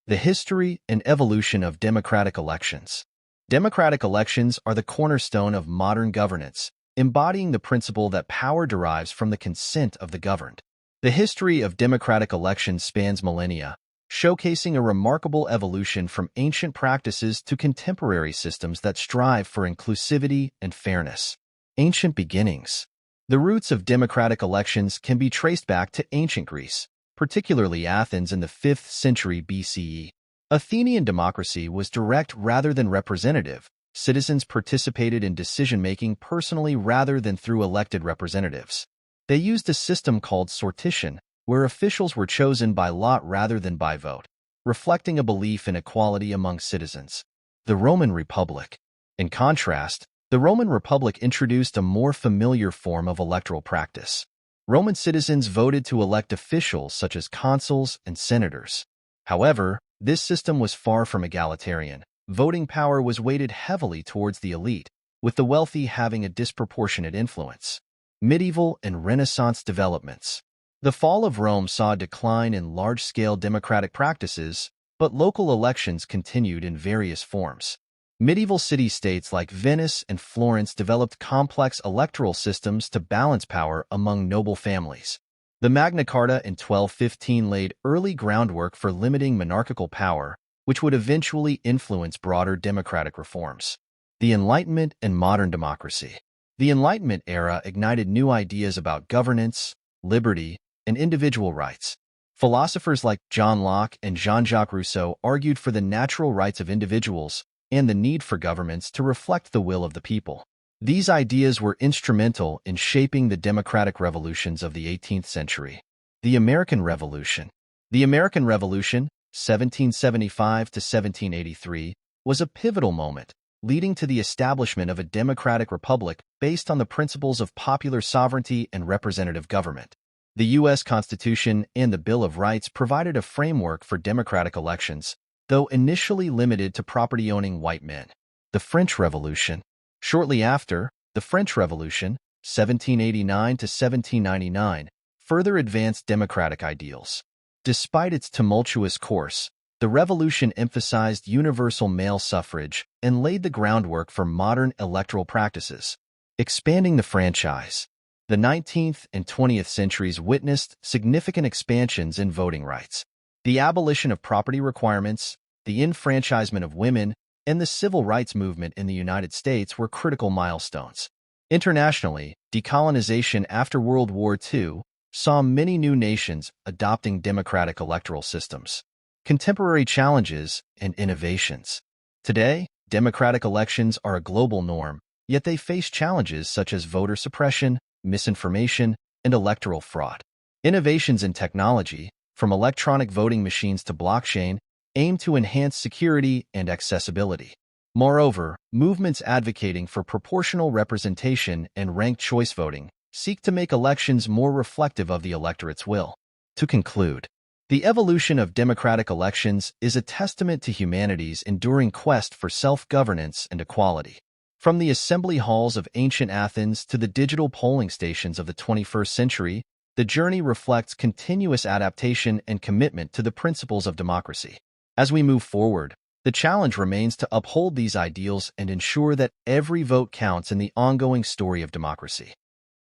The history and evolution of democratic elections. Democratic elections are the cornerstone of modern governance, embodying the principle that power derives from the consent of the governed. The history of democratic elections spans millennia, showcasing a remarkable evolution from ancient practices to contemporary systems that strive for inclusivity and fairness. Ancient beginnings. The roots of democratic elections can be traced back to ancient Greece, particularly Athens in the 5th century BCE. Athenian democracy was direct rather than representative. Citizens participated in decision-making personally rather than through elected representatives. They used a system called sortition, where officials were chosen by lot rather than by vote, reflecting a belief in equality among citizens. The Roman Republic. In contrast, the Roman Republic introduced a more familiar form of electoral practice. Roman citizens voted to elect officials such as consuls and senators. However, this system was far from egalitarian. Voting power was weighted heavily towards the elite, with the wealthy having a disproportionate influence. Medieval and Renaissance developments. The fall of Rome saw a decline in large-scale democratic practices, but local elections continued in various forms. Medieval city-states like Venice and Florence developed complex electoral systems to balance power among noble families. The Magna Carta in 1215 laid early groundwork for limiting monarchical power, which would eventually influence broader democratic reforms. The Enlightenment and modern democracy. The Enlightenment era ignited new ideas about governance, liberty, and individual rights. Philosophers like John Locke and Jean-Jacques Rousseau argued for the natural rights of individuals and the need for governments to reflect the will of the people. These ideas were instrumental in shaping the democratic revolutions of the 18th century. The American Revolution. The American Revolution, 1775 to 1783, was a pivotal moment, leading to the establishment of a democratic republic based on the principles of popular sovereignty and representative government. The U.S. Constitution and the Bill of Rights provided a framework for democratic elections, though initially limited to property-owning white men. The French Revolution. Shortly after, the French Revolution, 1789 to 1799, further advanced democratic ideals. Despite its tumultuous course, the revolution emphasized universal male suffrage and laid the groundwork for modern electoral practices. Expanding the franchise. The 19th and 20th centuries witnessed significant expansions in voting rights. The abolition of property requirements, the enfranchisement of women, and the civil rights movement in the United States were critical milestones. Internationally, decolonization after World War II saw many new nations adopting democratic electoral systems. Contemporary challenges and innovations. Today, democratic elections are a global norm, yet they face challenges such as voter suppression, misinformation, and electoral fraud. Innovations in technology, from electronic voting machines to blockchain, aim to enhance security and accessibility. Moreover, movements advocating for proportional representation and ranked choice voting seek to make elections more reflective of the electorate's will. To conclude, the evolution of democratic elections is a testament to humanity's enduring quest for self-governance and equality. From the assembly halls of ancient Athens to the digital polling stations of the 21st century, the journey reflects continuous adaptation and commitment to the principles of democracy. As we move forward, the challenge remains to uphold these ideals and ensure that every vote counts in the ongoing story of democracy.